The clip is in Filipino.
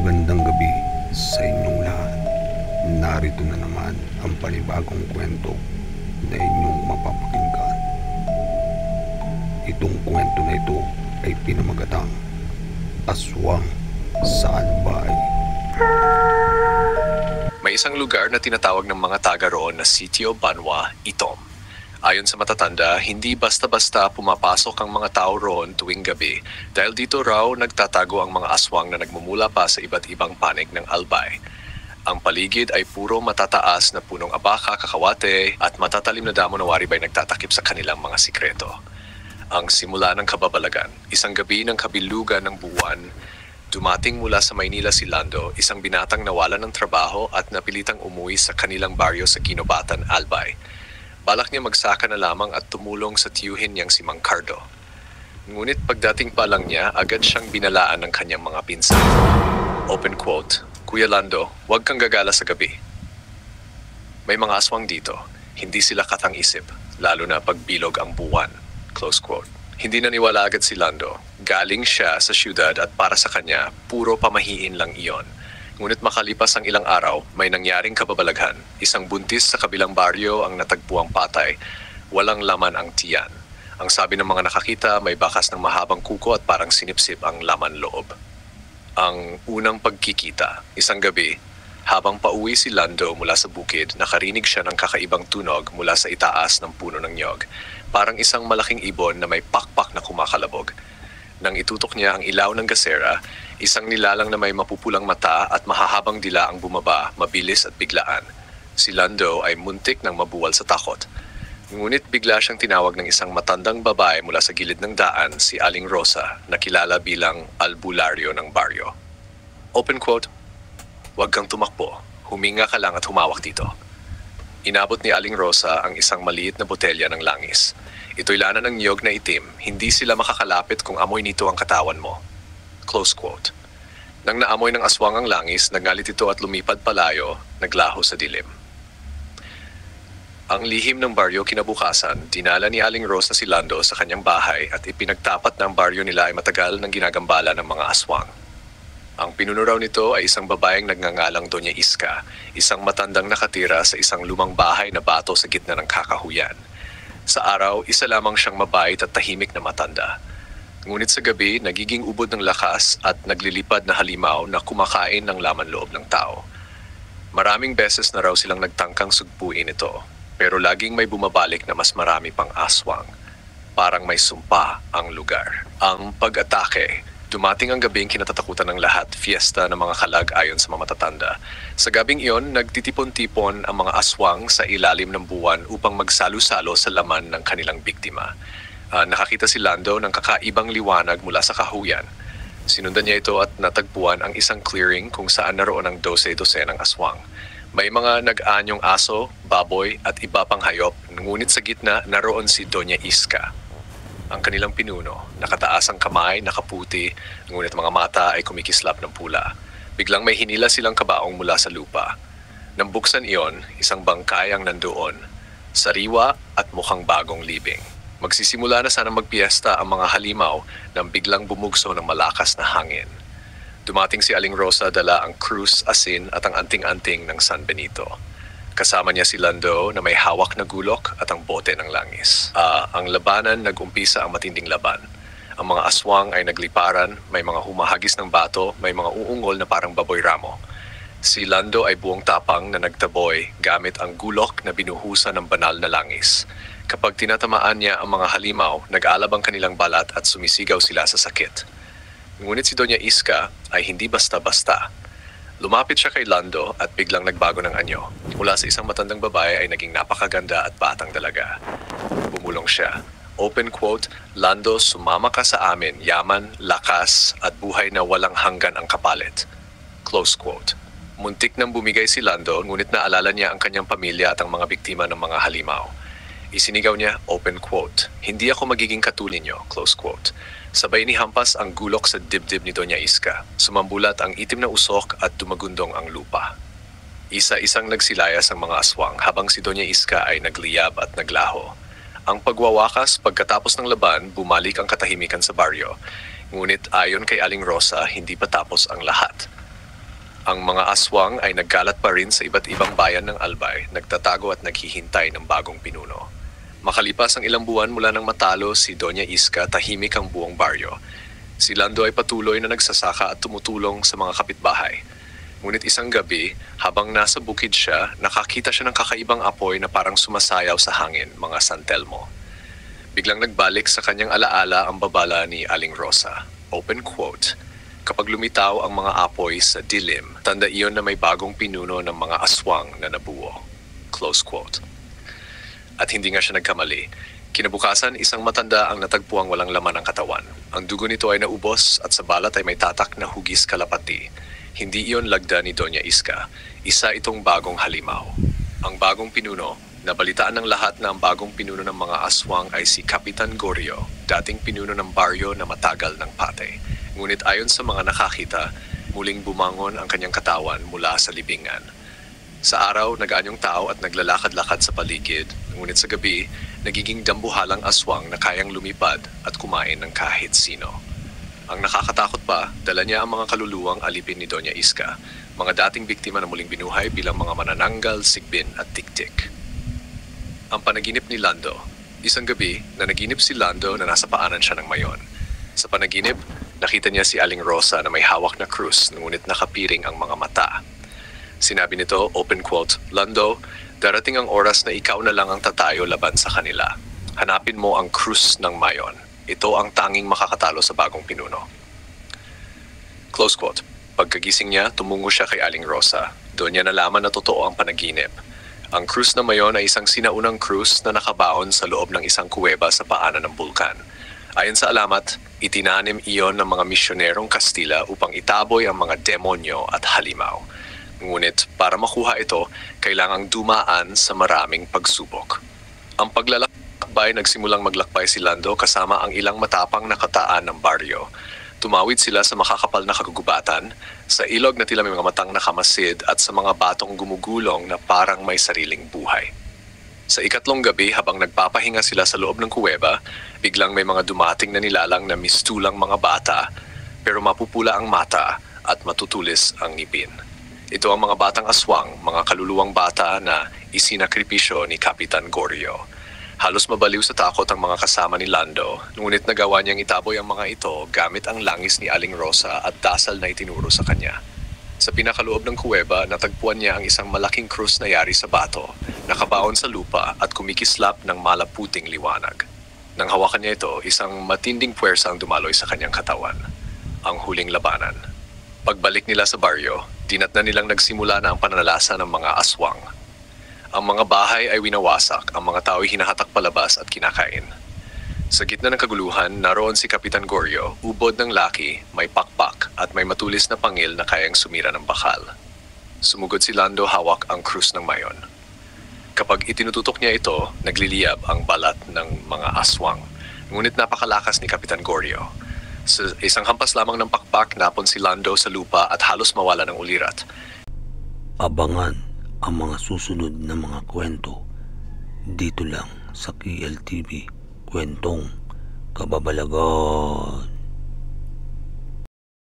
Magandang gabi sa inyong lahat. Narito na naman ang panibagong kwento na inyong mapapakinggan. Itong kwento na ito ay pinamagatang Aswang sa Albay. May isang lugar na tinatawag ng mga taga roon na Sitio Banwa, Itom. Ayon sa matatanda, hindi basta-basta pumapasok ang mga tao roon tuwing gabi dahil dito raw nagtatago ang mga aswang na nagmumula pa sa iba't ibang panig ng Albay. Ang paligid ay puro matataas na punong abaka, kakawate at matatalim na damo na waribay nagtatakip sa kanilang mga sikreto. Ang simula ng kababalagan, isang gabi ng kabilugan ng buwan, dumating mula sa Maynila si Lando, isang binatang nawalan ng trabaho at napilitang umuwi sa kanilang baryo sa Ginobatan, Albay. Balak niya magsaka na lamang at tumulong sa tiyuhin niyang si Mang Cardo. Ngunit pagdating pa lang niya, agad siyang binalaan ng kanyang mga pinsan. Open quote, Kuya Lando, huwag kang gagala sa gabi. May mga aswang dito, hindi sila katang-isip, lalo na pag bilog ang buwan. Close quote. Hindi naniwala agad si Lando. Galing siya sa syudad at para sa kanya, puro pamahiin lang iyon. Ngunit makalipas ang ilang araw, may nangyaring kababalaghan. Isang buntis sa kabilang baryo ang natagpuang patay. Walang laman ang tiyan. Ang sabi ng mga nakakita, may bakas ng mahabang kuko at parang sinipsip ang laman loob. Ang unang pagkikita, isang gabi, habang pauwi si Lando mula sa bukid, nakarinig siya ng kakaibang tunog mula sa itaas ng puno ng nyog. Parang isang malaking ibon na may pakpak na kumakalabog. Nang itutok niya ang ilaw ng gasera, isang nilalang na may mapupulang mata at mahahabang dila ang bumaba, mabilis at biglaan. Si Lando ay muntik ng mabuwal sa takot. Ngunit bigla siyang tinawag ng isang matandang babae mula sa gilid ng daan, si Aling Rosa, na kilala bilang albularyo ng baryo. Open quote, Huwag kang tumakbo, huminga ka lang at humawak dito. Inabot ni Aling Rosa ang isang maliit na botelya ng langis. Ito'y lana ng niyog na itim, hindi sila makakalapit kung amoy nito ang katawan mo. Close quote. Nang naamoy ng aswang ang langis, nagngalit ito at lumipad palayo, naglaho sa dilim. Ang lihim ng baryo kinabukasan, dinala ni Aling Rosa si Lando sa kanyang bahay at ipinagtapat na ang baryo nila ay matagal ng ginagambala ng mga aswang. Ang pinuno raw nito ay isang babaeng nagngangalang Doña Iska, isang matandang nakatira sa isang lumang bahay na bato sa gitna ng kakahuyan. Sa araw, isa lamang siyang mabait at tahimik na matanda. Ngunit sa gabi, nagiging ubod ng lakas at naglilipad na halimaw na kumakain ng laman loob ng tao. Maraming beses na raw silang nagtangkang sugpuin ito, pero laging may bumabalik na mas marami pang aswang. Parang may sumpa ang lugar. Ang pag-atake. Dumating ang gabing kinatatakutan ng lahat, fiesta ng mga kalag ayon sa mga matatanda. Sa gabing iyon, nagtitipon-tipon ang mga aswang sa ilalim ng buwan upang magsalo-salo sa laman ng kanilang biktima. Nakakita si Lando ng kakaibang liwanag mula sa kahuyan. Sinundan niya ito at natagpuan ang isang clearing kung saan naroon ang 12-12 ng aswang. May mga nag-anyong aso, baboy at iba pang hayop, ngunit sa gitna naroon si Doña Iska. Ang kanilang pinuno, nakataas ang kamay, nakaputi, ngunit mga mata ay kumikislap ng pula. Biglang may hinila silang kabaong mula sa lupa. Nang buksan iyon, isang bangkay ang nandoon, sariwa at mukhang bagong libing. Magsisimula na sana magpiesta ang mga halimaw nang biglang bumugso ng malakas na hangin. Dumating si Aling Rosa dala ang krus, asin at ang anting-anting ng San Benito. Kasama niya si Lando na may hawak na gulok at ang bote ng langis. Ang labanan nag-umpisa ang matinding laban. Ang mga aswang ay nagliparan, may mga humahagis ng bato, may mga uungol na parang baboy ramo. Si Lando ay buong tapang na nagtaboy gamit ang gulok na binuhusan ng banal na langis. Kapag tinatamaan niya ang mga halimaw, nag-aalab ang kanilang balat at sumisigaw sila sa sakit. Ngunit si Doña Iska ay hindi basta-basta. Lumapit siya kay Lando at biglang nagbago ng anyo. Mula sa isang matandang babae ay naging napakaganda at batang dalaga. Bumulong siya. Open quote, Lando, sumama ka sa amin, yaman, lakas at buhay na walang hanggan ang kapalit. Close quote. Muntik nang bumigay si Lando, ngunit naalala niya ang kanyang pamilya at ang mga biktima ng mga halimaw. Isinigaw niya, open quote, hindi ako magiging katulin niyo, close quote. Sabay ni hampas ang gulok sa dibdib ni Doña Iska. Sumambulat ang itim na usok at dumagundong ang lupa. Isa-isang nagsilayas ang mga aswang habang si Doña Iska ay nagliyab at naglaho. Ang pagwawakas pagkatapos ng laban, bumalik ang katahimikan sa baryo. Ngunit ayon kay Aling Rosa, hindi pa tapos ang lahat. Ang mga aswang ay nagkalat pa rin sa iba't ibang bayan ng Albay, nagtatago at naghihintay ng bagong pinuno. Makalipas ang ilang buwan mula nang matalo si Doña Iska, tahimik ang buong baryo. Si Lando ay patuloy na nagsasaka at tumutulong sa mga kapitbahay. Ngunit isang gabi, habang nasa bukid siya, nakakita siya ng kakaibang apoy na parang sumasayaw sa hangin, mga San Telmo. Biglang nagbalik sa kanyang alaala ang babala ni Aling Rosa. Open quote, "Kapag lumitaw ang mga apoy sa dilim, tanda iyon na may bagong pinuno ng mga aswang na nabuo." Close quote. At hindi nga siya nagkamali. Kinabukasan, isang matanda ang natagpuang walang laman ang katawan. Ang dugo nito ay naubos at sa balat ay may tatak na hugis kalapati. Hindi iyon lagda ni Doña Iska. Isa itong bagong halimaw. Ang bagong pinuno, nabalitaan ng lahat na ang bagong pinuno ng mga aswang ay si Kapitan Goryo, dating pinuno ng baryo na matagal ng patay. Ngunit ayon sa mga nakakita, muling bumangon ang kanyang katawan mula sa libingan. Sa araw, nag-aanyong tao at naglalakad-lakad sa paligid, ngunit sa gabi, nagiging dambuhalang aswang na kayang lumipad at kumain ng kahit sino. Ang nakakatakot pa, dala niya ang mga kaluluwang alipin ni Doña Iska, mga dating biktima na muling binuhay bilang mga manananggal, sigbin at tiktik. Ang panaginip ni Lando. Isang gabi, nanaginip si Lando na nasa paanan siya ng mayon. Sa panaginip, nakita niya si Aling Rosa na may hawak na krus, ngunit nakapiring ang mga mata. Sinabi nito, open quote, "Lando, darating ang oras na ikaw na lang ang tatayo laban sa kanila. Hanapin mo ang krus ng mayon. Ito ang tanging makakatalo sa bagong pinuno." Close quote. Pagkagising niya, tumungo siya kay Aling Rosa. Doon niya nalaman na totoo ang panaginip. Ang krus na mayon ay isang sinaunang krus na nakabaon sa loob ng isang kuweba sa paanan ng bulkan. Ayon sa alamat, itinanim iyon ng mga misyonerong Kastila upang itaboy ang mga demonyo at halimaw. Ngunit para makuha ito, kailangang dumaan sa maraming pagsubok. Ang paglalakbay, nagsimulang maglakbay si Lando kasama ang ilang matapang na kataan ng baryo. Tumawid sila sa makakapal na kagubatan, sa ilog na tila may mga matang nakamasid at sa mga batong gumugulong na parang may sariling buhay. Sa ikatlong gabi, habang nagpapahinga sila sa loob ng kuweba, biglang may mga dumating na nilalang na mistulang mga bata, pero mapupula ang mata at matutulis ang ngipin. Ito ang mga batang aswang, mga kaluluwang bata na isinakripisyo ni Kapitan Goryo. Halos mabaliw sa takot ang mga kasama ni Lando, ngunit nagawa niyang itaboy ang mga ito gamit ang langis ni Aling Rosa at dasal na itinuro sa kanya. Sa pinakaloob ng kuweba, natagpuan niya ang isang malaking krus na yari sa bato, nakabaon sa lupa at kumikislap ng malaputing liwanag. Nang hawakan niya ito, isang matinding puwersa ang dumaloy sa kanyang katawan. Ang huling labanan. Pagbalik nila sa baryo, dinatnan nilang nagsimula na ang pananalasa ng mga aswang. Ang mga bahay ay winawasak, ang mga tao ay hinahatak palabas at kinakain. Sa gitna ng kaguluhan, naroon si Kapitan Goryo, ubod ng laki, may pakpak at may matulis na pangil na kayang sumira ng bakal. Sumugod si Lando, hawak ang krus ng mayon. Kapag itinututok niya ito, nagliliyab ang balat ng mga aswang. Ngunit napakalakas ni Kapitan Goryo. Sa isang hampas lamang ng pakpak, napon si Lando sa lupa at halos mawala ng ulirat. Abangan ang mga susunod na mga kwento dito lang sa KLTV Kwentong Kababalagan.